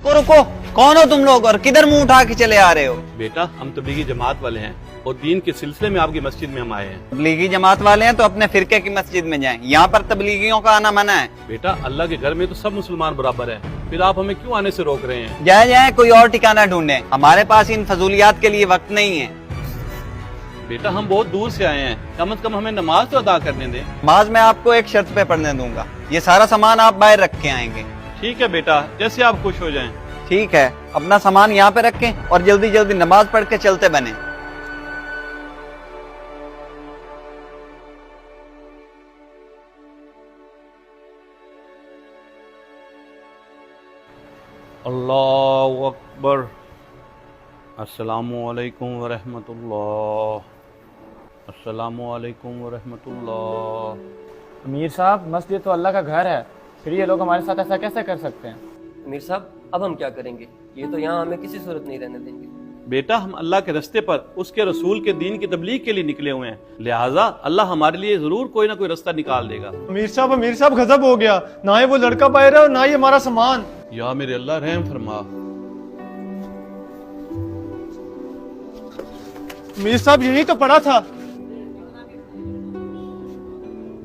रुको रुको, कौन हो तुम लोग और किधर मुंह उठा के चले आ रहे हो? बेटा हम तबलीगी जमात वाले हैं और दीन के सिलसिले में आपकी मस्जिद में हम आए हैं। तबलीगी जमात वाले हैं तो अपने फिरके की मस्जिद में जाएं। यहाँ पर तबलीगियों का आना मना है। बेटा अल्लाह के घर में तो सब मुसलमान बराबर हैं, फिर आप हमें क्यों आने से रोक रहे हैं? जाए जाए कोई और ठिकाना ढूंढे, हमारे पास इन फजूलियात के लिए वक्त नहीं है। बेटा हम बहुत दूर से आए हैं, कम से कम हमें नमाज तो अदा करने दें। नमाज मैं आपको एक शर्त पे पढ़ने दूंगा, ये सारा सामान आप बाहर रख के आएंगे। ठीक है बेटा, जैसे आप खुश हो जाएं। ठीक है, अपना सामान यहाँ पे रखें और जल्दी जल्दी नमाज पढ़ के चलते बने। अल्लाहु अकबर। अस्सलामु अलैकुम व रहमतुल्लाह। अस्सलामु अलैकुम व रहमतुल्लाह। अमीर साहब, मस्जिद तो अल्लाह का घर है, फिर ये लोग हमारे साथ ऐसा कैसे कर सकते हैं? अमीर साहब अब हम क्या करेंगे? ये तो यहाँ हमें किसी सूरत नहीं रहने देंगे। बेटा हम अल्लाह के रास्ते पर उसके रसूल के दीन की तबलीग के लिए निकले हुए हैं, लिहाजा अल्लाह हमारे लिए जरूर कोई ना कोई रास्ता निकाल देगा। अमीर साहब गजब हो गया, ना ही वो लड़का बाहर है और ना ही हमारा सामान। या मेरे अल्लाह रहम फरमा। अमीर साहब यही तो पड़ा था।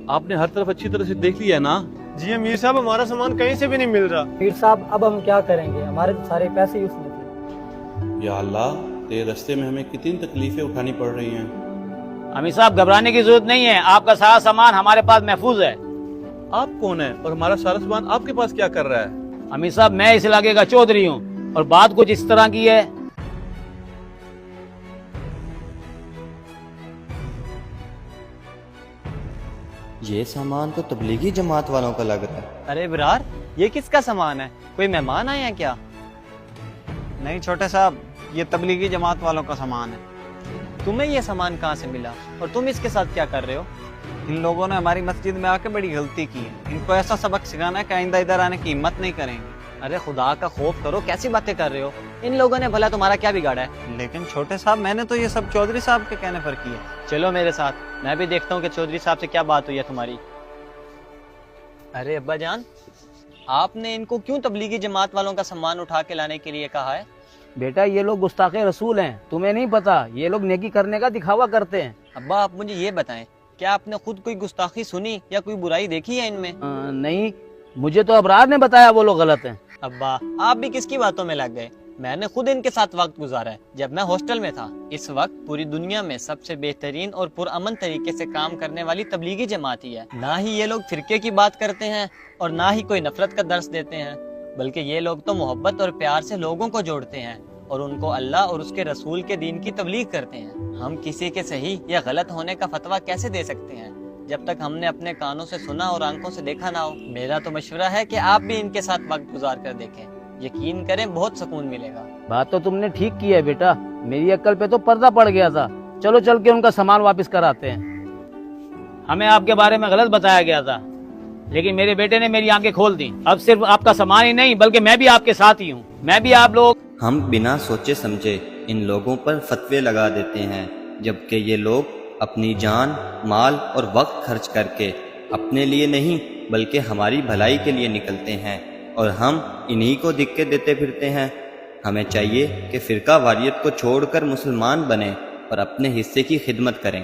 आपने हर तरफ अच्छी तरह से देख लिया है ना? जी अमीर साहब, हमारा सामान कहीं से भी नहीं मिल रहा। अमीर साहब अब हम क्या करेंगे, हमारे तो सारे पैसे ही उसमें थे। या अल्लाह, तेरे रास्ते में हमें कितनी तकलीफें उठानी पड़ रही हैं। अमीर साहब घबराने की जरूरत नहीं है, आपका सारा सामान हमारे पास महफूज है। आप कौन है और हमारा सारा सामान आपके पास क्या कर रहा है? अमीर साहब मैं इस इलाके का चौधरी हूँ और बात कुछ इस तरह की है। ये सामान तो तबलीगी जमात वालों का लग रहा है। अरे बिरार, ये किसका सामान है? कोई मेहमान आए हैं क्या? नहीं छोटे साहब, ये तबलीगी जमात वालों का सामान है। तुम्हें ये सामान कहाँ से मिला और तुम इसके साथ क्या कर रहे हो? इन लोगों ने हमारी मस्जिद में आके बड़ी गलती की है, इनको ऐसा सबक सिखाना है कि आइंदा इधर आने की हिम्मत नहीं करेंगे। अरे खुदा का खौफ करो, कैसी बातें कर रहे हो? इन लोगों ने भला तुम्हारा क्या बिगाड़ा है? लेकिन छोटे साहब, मैंने तो ये सब चौधरी साहब के कहने पर किया। चलो मेरे साथ, मैं भी देखता हूँ कि चौधरी साहब से क्या बात हुई है तुम्हारी। अरे अब्बा जान, आपने इनको क्यों तबलीगी जमात वालों का सामान उठा के लाने के लिए कहा है? बेटा ये लोग गुस्ताखे रसूल हैं, तुम्हें नहीं पता, ये लोग नेकी करने का दिखावा करते हैं। अब्बा आप मुझे ये बताएं, क्या आपने खुद कोई गुस्ताखी सुनी या कोई बुराई देखी है इनमें? नहीं, मुझे तो अबरार ने बताया वो लोग गलत हैं। अब्बा आप भी किसकी बातों में लग गए? मैंने खुद इनके साथ वक्त गुजारा है जब मैं हॉस्टल में था। इस वक्त पूरी दुनिया में सबसे बेहतरीन और पुरअमन तरीके से काम करने वाली तबलीगी जमात ही है। ना ही ये लोग फिरके की बात करते हैं और ना ही कोई नफरत का दर्स देते हैं, बल्कि ये लोग तो मोहब्बत और प्यार से लोगों को जोड़ते हैं और उनको अल्लाह और उसके रसूल के दीन की तबलीग करते हैं। हम किसी के सही या गलत होने का फतवा कैसे दे सकते हैं जब तक हमने अपने कानों से सुना और आंखों से देखा ना हो? मेरा तो मशवरा है कि आप भी इनके साथ वक्त गुजार कर देखें, यकीन करें बहुत सुकून मिलेगा। बात तो तुमने ठीक की है बेटा, मेरी अक्ल पे तो पर्दा पड़ गया था। चलो चल के उनका सामान वापस कराते हैं। हमें आपके बारे में गलत बताया गया था, लेकिन मेरे बेटे ने मेरी आंखें खोल दी। अब सिर्फ आपका सामान ही नहीं बल्कि मैं भी आपके साथ ही हूँ। मैं भी आप लोग हम बिना सोचे समझे इन लोगों पर फतवे लगा देते हैं, जबकि ये लोग अपनी जान, माल और वक्त खर्च करके अपने लिए नहीं बल्कि हमारी भलाई के लिए निकलते हैं और हम इन्हीं को दिक्कत देते फिरते हैं। हमें चाहिए कि फिरका वारियत को छोड़कर मुसलमान बने और अपने हिस्से की खिदमत करें।